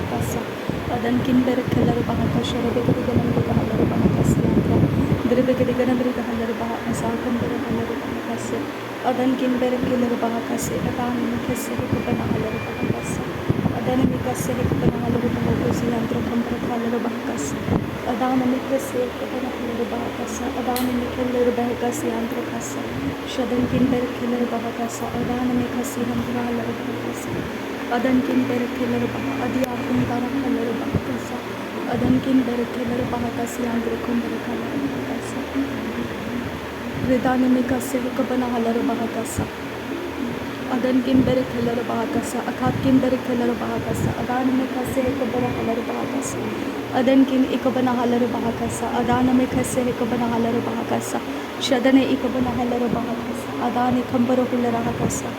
bahakasa adan kin berkelar bahakasha rebegedigan berkahalar bahakasi andra direbegedigan berkahalar bahakasa kambara halar bahakasi adan kin berkelar bahakasi adan mikase kubanahalar bahakasa adan mikase kubanahalar bahakasi andra kambara halar bahakasi adan mikase kubanahalar bahakasa adan mikelar bahakasi andra kasa shadan kin berkelar bahakasa adan mikase andra halar bahakasi adan kin berkelar bah adi akun tara halar bahakasa adan kin berkelar bahakasi andra kambara halar bahakasa redane mikase kubanahalar bahakasa adan kin berkelar bahakasa akat kin berkelar bahakasa adan mikase kubanahalar bahakasa adan kin ikubanahalar bahakasa adan mikase kubanahalar bahakasa shadane ikubanahalar bahakasa adan kambara hular bahakasa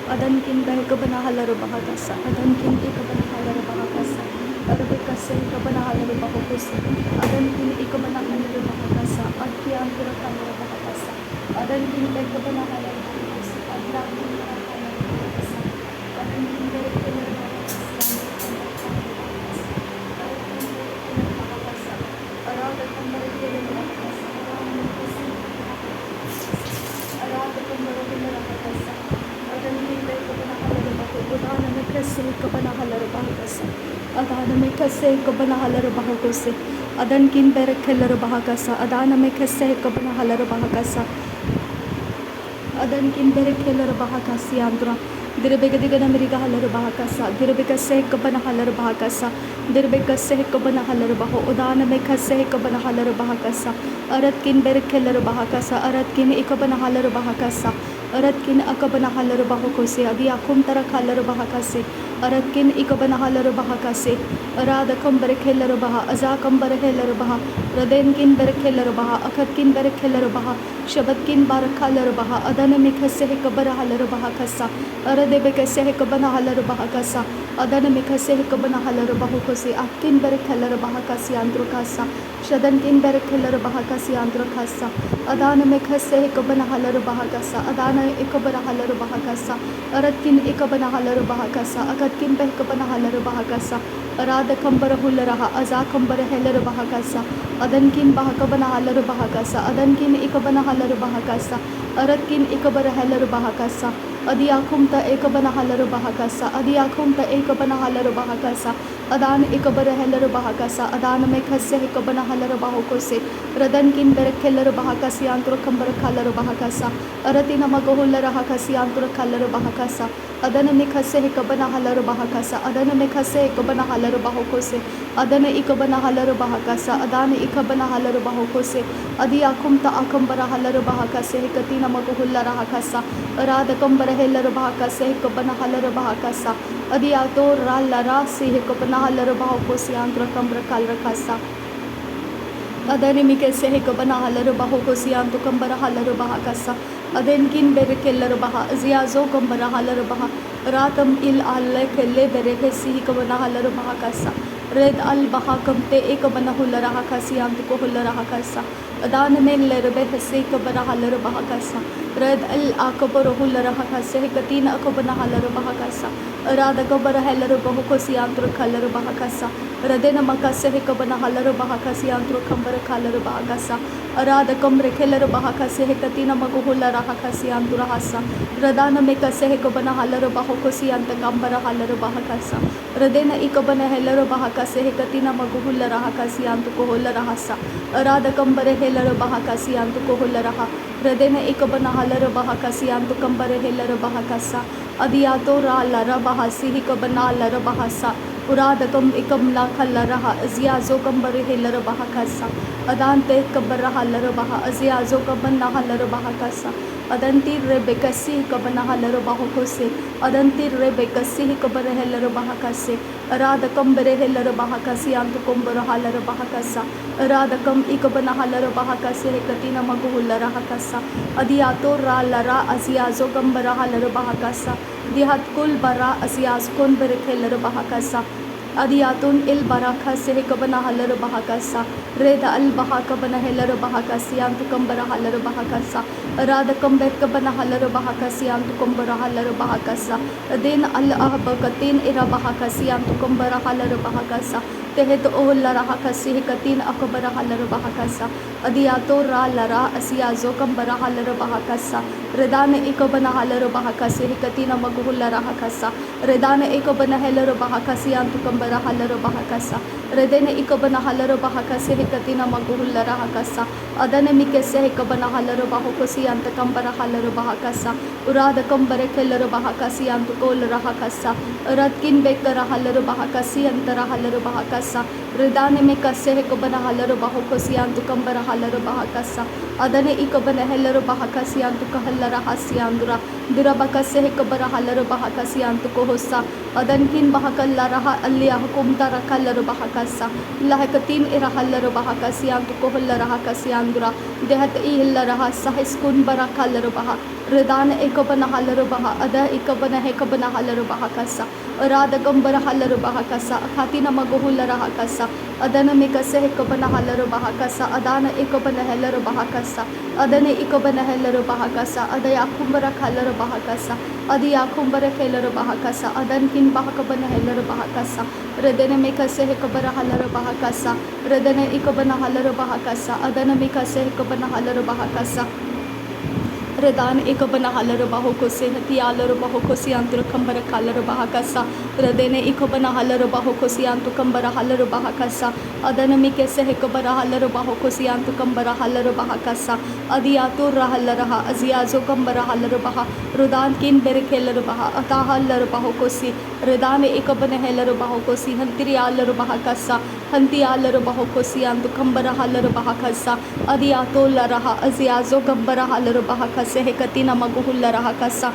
adan kin berkubanahalar bahakasa adan kin ikubanahalar bahakasa arbekase kubanahalar bahakasa adan kin ikubanahalar bahakasa akyan kurakalar bahakasa adan kin berkubanahalar bahakasa adan kin adan kin berkelar bahakasa adan mikase kubanahalar bahakasa adan kin berkelar bahakasi andra direbegedigan berkahalar bahakasa direbekase kubanahalar bahakasa direbekase kubanahalar baho udan mikase kubanahalar bahakasa arat kin berkelar bahakasa arat kin ikubanahalar bahakasa arat kin akabanahalar bahakose adi akum tarakhalar bahakase arat kin ikubanahalar bahakase arada kam berkelar bah azakam berkelar bah raden kin berkelar bah akat kin berkelar bah shabat kin barakhalar bah adan mikase kubanahalar bahakasa arade bekase kubanahalar bahakasa adan mikase kubanahalar bahakose akin berkelar bahakasi androkasa shadan kin berkelar bahakasi androkasa adan mikase kubanahalar bahakasa adan ikubanahalar bahakasa arat kin ikubanahalar bahakasa akat kin behkubanahalar bahakasa arada kambara hularaha aza kambara helar bahakasa adan kin bahkubanahalar bahakasa adan kin ikubanahalar bahakasa arat kin ikubara helar bahakasa adi akumta ikubanahalar bahakasa adi akumta ikubanahalar bahakasa adan ikubara helar bahakasa adan mikase ikubanahalar bahakose radan kin berkelar bahakasi antro kambara khalar bahakasa aratina magohularaha kasi antro khalar bahakasa adan mikase ikubanahalar bahakasa adan mikase ikubanahalar bahakose adan ikubanahalar bahakasa adan ikubanahalar bahakose adi akumta akambara halar bahakase katina magohularaha kasa arada kambara helar bahakase ikubanahalar bahakasa adi ator lara se ikubanahalar bahakose antro kambara khalar kasa adan mikase ikubanahalar bahakose antro kambara halar bahakasa adan kin berkelar bah ziazo kambara halar bah ratam il alle kelle berekesi ikubanahalar bahakasa red al bahakam te ikubanahular bahakasi antro hular bahakasa adan men lerbe hese ikubanahalar bahakasa red al akbar hular bahakase katina ikubanahalar bahakasa arada kabara helar bahakosi antro khalar bahakasa radena makase ikubanahalar bahakasi antro kambara khalar bahakasa arada kamre khelar bahakase katina maguhular bahakasi antro hasa radana mikase ikubanahalar bahakosi ant kambara halar bahakasa radena ikubana helar bahakase katina maguhular bahakasi antro kohular hasa arada kambare helar bahakasi antro kohular ha radena ikubanahalar bahakasi antro kambare helar bahakasa adiyato ra lara bahasi ikubanahalar bahasa uradakam ikamla khalaraha aziazo kambare helar bahakasa adante kabara halar bah aziazo kabanna halar bahakasa adanti rebekasi kabana halar bahakose adanti rebekasi kabara helar bahakase aradakam bere helar bahakasi antu kombara halar bahakasa aradakam ikabana halar bahakase katina maguhular bahakasa adiyato ra lara aziazo kambara halar bahakasa dihat kul bara aziaz kon bere helar bahakasa adiyatun il baraka se kabana halar bahakasa reda al bahaka bana helar bahakasi antu kambara halar bahakasa Radakam Bekabana Halar Bahakasian to Kumbara Halar Bahakasa, then Al Abakatin Ira Bahakasian to Kumbara Halar Bahakasa, Tehet Ola Rahakasi Hikatin Akabara Halar Bahakasa, Adiato Ra Lara Asiazo Kambara Halar Bahakasa, Redana Ikabana Halar Bahakasi Hikatina Maguhula Rahakasa, Redana Ikabana Heller Bahakasian to Kambara Halar Bahakasa, Redene Ikabana Halar Bahakasi Hikatina Maguhula Rahakasa, Adana Mikese Hikabana Halar Bahokosi and the Kambara Halar Bahakasa, Urada Kambare Keller Bahakasi and to Kol Rahakasa, Ratkin Bekara Halar Bahakasi and Tara Halar Bahakasa, Redane Mikase Hikabana Halar Bahokosi and to Kambara Halar Bahakasa, Adane Ikabana Heller Bahakasi and to Kahalara Hasiandura, Dirabakase Hikabara Halar Bahakasi and to Kohosa, Adankin Bahakalara Alia Hukumtara Kalar Bahakasa, Lahakatin Ira Halar Bahakasi and to Kohalara Hakasiandura, Dehat Ihilaraha Sahiskun Barakalar Baha, Redan Ekabana Halar Baha, Ada Ikabana Hekabana Halar Bahakasa, Arada Gambara Halar Bahakasa, Katina Magohulara Hakasa, Adana Mikase Hekabana Halar Bahakasa, Adana Ekabana Heller Bahakasa, Adane Ikabana Heller Bahakasa, Adayakumbara Kalar Bahakasa, Adiakumbara Keller Bahakasa, Adankin Bahakabana Heller Bahakasa, Redene Mikase Hekabara Halar Bahakasa, Redene Ikabana Halar Bahakasa, Adana Mikase Hekabana Halar Bahakasa, Redan Ikabana Halar Bahokose, Hatialar Bahokosi Antur Kambara Kalar Bahakasa, Redene Ikabana Halar Bahokosi Antu Kambara Halar Bahakasa, Adana Mikese Hekabara Halar Bahokosi Antu Kambara Halar Bahakasa, Adiatur Rahalaraha, Aziazo Kambara Halar Baha, Rudan Kin Berekelar Baha, Atahalar Bahokosi, Redane Ikabana Heller Bahokosi, Hantirialar Bahakasa, Hantialar Bahokosi Antu Kambara Halar Bahakasa, Adiato Laraha, Aziazo Kambara Halar Bahakasa. Hekatina Maguhula Rahakasa,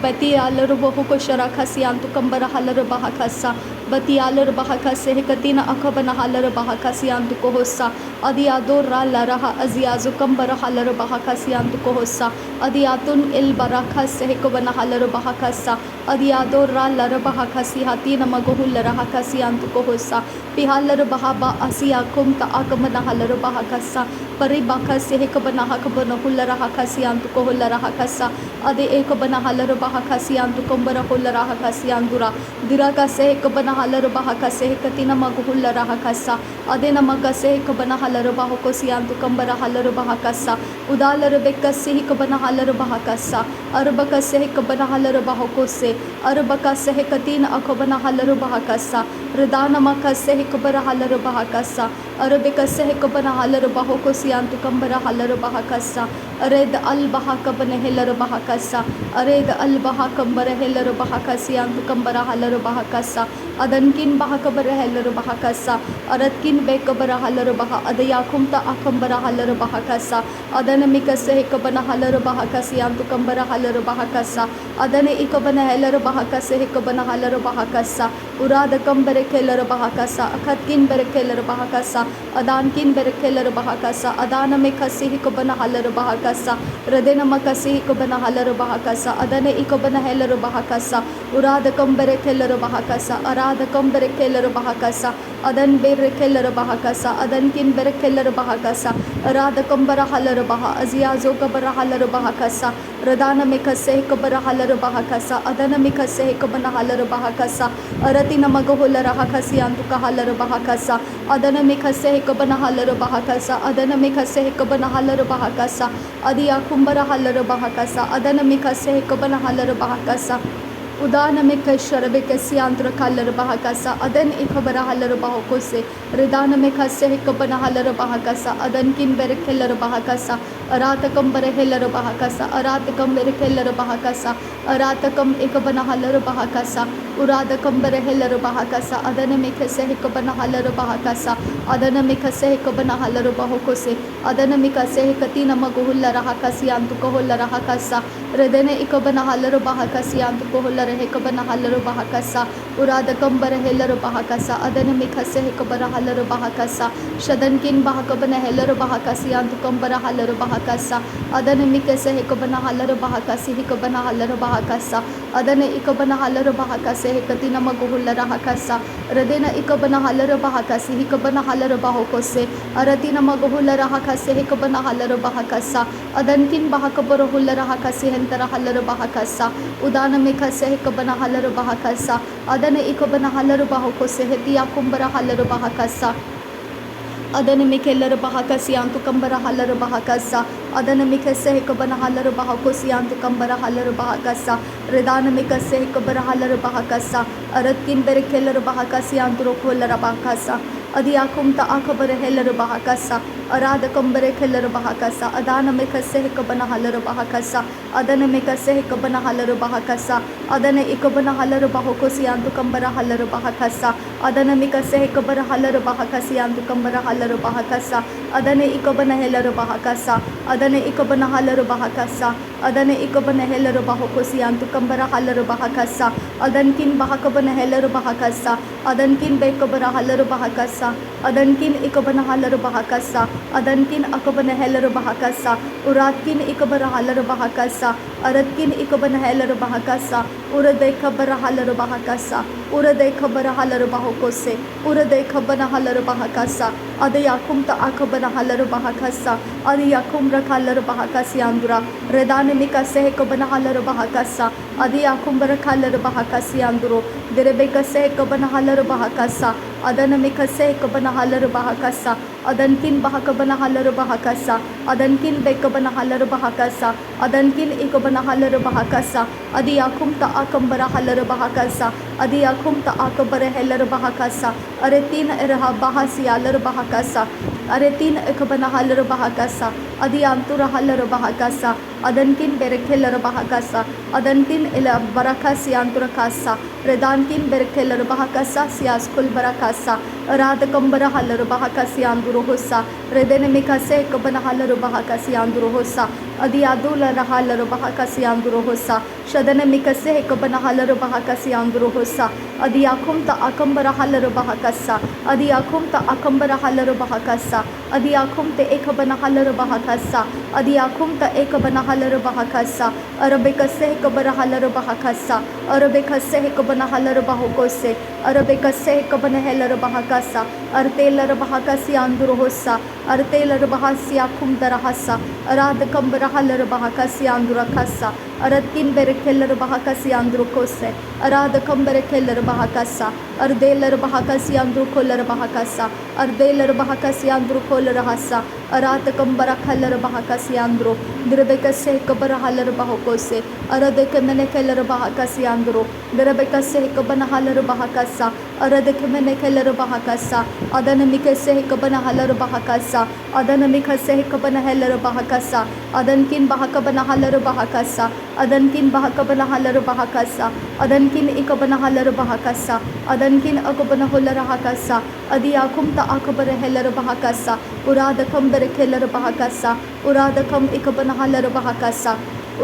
Bati Alar Bohoko Sharakasi Antu Kambara Halar Bahakasa, Bati Alar Bahakase Hekatina Akabana Halar Bahakasi Antu Kohosa, Adiador Laraha Aziazu Kambara Halar Bahakasi Antu Kohosa, Adiatun Il Barakas Hekabana Halar Bahakasa, Adiador Lara Bahakasi Hatina Maguhula Rahakasi Antu Kohosa, Pihalar Bahaba Asia Kumta Akamana Halar Bahakasa, Paribakasi Hekabana Hakabana Hulara Hakasi Antu Kohulara Hakasa, Ade Ekabana Halar Bahakasi Antu Kumbara Hulara Hakasi Andura, Dirakase Hekabana Halar Bahakase Hekatina Maguhula Hakasa, Adena Makase Hekabana Halar Bahokosi Antu Kambara Halar Bahakasa, Udalar Bekasi Hekabana Halar Bahakasa, Arbakase Hekabana Halar Bahokose, Arbakase Hekatina Akabana Halar Bahakasa, Redana Makase Hekabara Halar Bahakasa, Arabikase Hekabana Halar Bahokosi Antu Kambara Halar Bahakasa, Ared Al Bahakabana Heller Bahakasa, Ared Al Bahakambara Heller Bahakasi Antu Kambara Halar Bahakasa, Adankin Bahakabara Heller Bahakasa, Aratkin Bekabara Halar Baha, Adayakumta Akambara Halar Bahakasa, Adanamikase Hekabana Halar Bahakasi Antu Kambara Halar Bahakasa, Adane Ikabana Heller Bahakase Hekabana Halar Bahakasa, Urada Kambare Keller Bahakasa, Akatkin Berekeller Bahakasa, Adankin Berekeller Bahakasa, Adana Mikasi Hekabana Halar Bahakasa, Radena Makasi Hekabana Halar Bahakasa, Adane Ikabana Heller Bahakasa, Urada Kambare Keller Bahakasa, Arada Kambare Keller Bahakasa, Adan Berekeller Bahakasa, Adankin Berekeller Bahakasa, Arada Kambara Halar Baha, Aziazo Kabara Halar Bahakasa, Radana Mikase Hekabara Halar Bahakasa, Adana Mikase Hekabana Halar Bahakasa, Aratina Magahulara Hakasi Antuka Halar Bahakasa, Adana Mikase Hekabana Halar Bahakasa, Adana Mikase Hekabana Halar Bahakasa, Adia Kumbara Halar Bahakasa, Adana Mikase Hekabana Halar Bahakasa, Udana Mikasharabe Kasiantra Kalar Bahakasa, Adan Ikabara Halar Bahokose, Redana Mikase Hekabana Halar Bahakasa, Adan Kin Berekeller Bahakasa, Aratakam Bereheller Bahakasa, Aratakam Berekeller Bahakasa, Aratakam Ikabana Halar Bahakasa, Uradakam Bereheller Bahakasa, Adana Mikase Hekabana Halar Bahakasa, Adana Mikase Hekabana Halar Bahokose, Adana Mikase Hekatina Maguhula Rahakasi Antukohula Rahakasa, Redene Ikabana Halar Bahakasi Antukohula Hekabana Halar Bahakasa, Uradakam Bereheller Bahakasa, Adana Mikase Hekabara Halar Bahakasa, Shadankin Bahakabana Heller Bahakasi Antukambara Halar Bahakasa, Adana Mikase Hekabana Halar Bahakasi Hekabana Halar Bahakasa, Adana Ikabana Halar Bahakase Hekatina Maguhula Rahakasa, Radena Ikabana Halar Bahakasi Hekabana Halar Bahokose, Aratina Maguhula Rahakasa kase hekabana halar bahakasa adankin bahakaboro hulara hakasi hentara halar bahakasa udana me kase hekabana halar bahakasa adana ikabana halar bahako sehetia kumbara halar bahakasa adana mikellar bahakasi antu kambara halar bahakasa adana mikase hekabana halar bahakosi antu kambara halar bahakasa redana mikase hekabara halar bahakasa aratkin berekellar bahakasi antu rokhollar bahakasa adiyakum ta akabare helar bahakasa arada kambare kellar bahakasa adana mikase hekabana halar bahakasa adana mikase hekabana halar bahakasa adana ikabana halar bahakosi antu kambara halar bahakasa adana mikase hekabara halar bahakasi antu kambara halar bahakasa adana ikabana helar bahakasa adana ikabana halar bahakasa adana ikabana helar bahakosi antu kambara halar bahakasa adankin bahakabana helar bahakasa adankin bekabara halar bahakasa adankin ikabana halar bahakasa adankin akabana helar bahakasa uratkin ikabara halar bahakasa aratkin ikabana helar bahakasa urade kabara halar bahakasa urade kabara halar bahakose urade kabana halar bahakasa adayakum ta akabana halar bahakasa adiyakum rakhalar bahakasi andura redane mikase kabana halar bahakasa adiyakum rakhalar bahakasi anduro derebeka se kabana halar bahakasa adana mikase kabana halar bahakasa adankin bahakabana halar bahakasa adankin bekabana halar bahakasa adankin ikabana halar bahakasa adiyakum ta akambara halar bahakasa adiyakum ta akabara halar bahakasa aretin erha bahasi halar bahakasa aretin ikabana halar bahakasa adiyantura halar bahakasa adankin berekelar bahakasa adantin ila barakasi antura kasa redankin berekelar bahakasa sias kul barakasa radakambara halar bahakasi anduru hossa redene mikase kabana halar bahakasi anduru hossa adiyadula halar bahakasi anduru hossa shadane mikase kabana halar bahakasi anduru hossa adiyakum ta akambara halar bahakasa adiyakum ta akambara halar bahakasa adiyakum te ekabana halar bahakasa adiyakum ta ekabana halar bahakasa arabekase kabara halar bahakasa arabekase kabana halar bahokose arabekase kabana halar bahakasa artelar bahakasi anduru hossa artelar bahasiya kum darahasa arad kambara halar bahakasi andura kasa aratkin berekelar bahakasi anduru kose arad kambare kelar bahakasa ardelar bahakasi anduru kolar bahakasa ardelar bahakasi anduru kolar hasa arat kambara khalar bahakasi anduru dirbekase kabara halar bahokose aradeke mene kelar bahakasi anduru dirbekase kabana halar bahakasa aradeke mene kelar bahakasa adana mikase kabana halar bahakasa adana mikase kabana halar bahakasa adankin bahakabana halar bahakasa adankin bahakabana halar bahakasa adankin ikabana halar bahakasa adankin akabana halar bahakasa adiyakum ta akabara halar bahakasa uradakam berekelar bahakasa uradakam ikabana halar bahakasa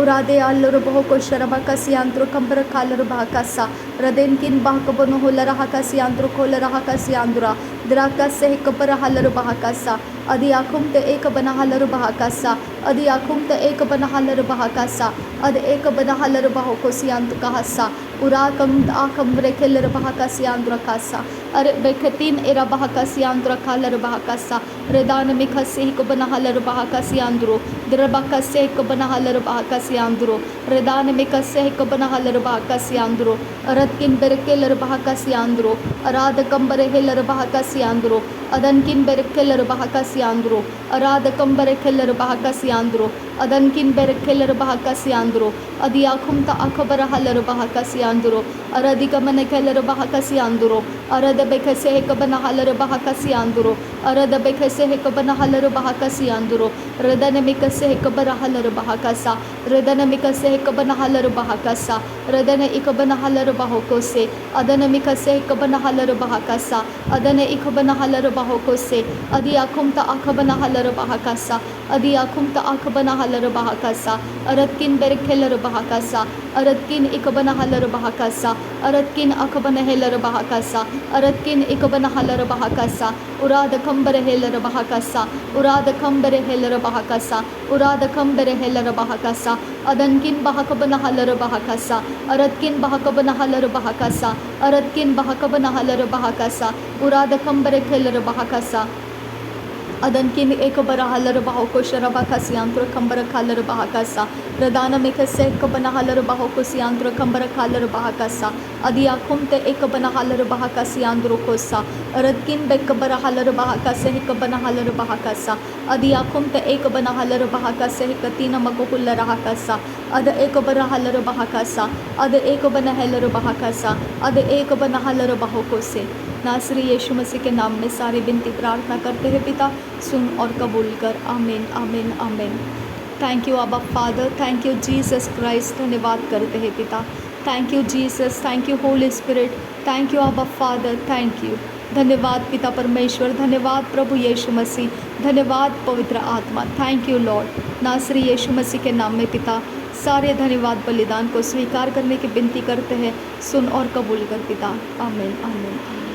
urade allur bahoko sharabakasi antru kambara kalar bahakasa radenkin bahakabano hulara hakasi antru kolara hakasi andura drakase kabara halar bahakasa adiyakum te ekabana halar bahakasa adiyakum te ekabana halar bahakasa ad ekabana halar bahokosi antu kahasa urakam akam rekelar bahakasi andura kasa are bekatin era bahakasi andura kalar bahakasa redana mikasi ekabana halar bahakasi anduru drabakase ekabana halar bahakasi anduru redana mikase ekabana halar bahakasi anduru aratkin berekelar bahakasi anduru arada kambare helar bahakasi anduru adankin berekelar bahakasi anduru arada kambare kelar bahakasi anduru adankin berekelar bahakasi anduru adiyakum ta akabara halar bahakasi anduru aradikamane kelar bahakasi anduru arada bekase ekabana halar bahakasi anduru arada bekase ekabana halar bahakasi anduru redana mikase ekabara halar bahakasa redana mikase ekabana halar bahakasa redana ikabana halar bahokose adana mikase ekabana halar bahakasa adana ikabana halar bahokose adiyakum ta akabana halar bahakasa adiyakum ta akabana halar bahakasa aratkin berekelar bahakasa aratkin ikabana halar bahakasa aratkin akabana helar bahakasa aratkin ikabana halar bahakasa urada kambare helar bahakasa urada kambare helar bahakasa urada kambare helar bahakasa adankin bahakabana halar bahakasa aratkin bahakabana halar bahakasa aratkin bahakabana halar bahakasa urada kambare helar bahakasa अदन किन एक बरा huller बाहो को शरबा का सियांत्र खंबर खालर बहा का सा रदान में खसे एक बना हलर बाहो को सियांत्र खंबर खालर बहा का सा अदिया खुमते एक बना हलर बहा का सियांत्र को सा रदकिन बेक बरा हलर बहा का से एक बना हलर बहा का सा अदिया खुमते एक बना हलर बहा का से एक तीन मको हुल्ल रहा का सा अद एक बरा हलर बहा का सा अद एक बना हलर बहा का सा अद एक बना हलर बाहो को से नासरी यीशु मसीह के नाम में सारी विनती प्रार्थना करते हैं पिता, सुन और कबूल कर। आमीन आमीन आमीन। थैंक यू अब्बा father, thank you Jesus Christ. धन्यवाद करते हैं पिता। Thank you Jesus, thank you Holi spirit, thank you अब्बा फादर, थैंक यू। धन्यवाद पिता परमेश्वर, धन्यवाद प्रभु यीशु मसीह, धन्यवाद पवित्र आत्मा। Thank you Lord. नासरी यीशु मसीह के नाम में पिता सारे धन्यवाद बलिदान को स्वीकार करने की विनती करते हैं, सुन और कबूल कर पिता। आमीन आमीन।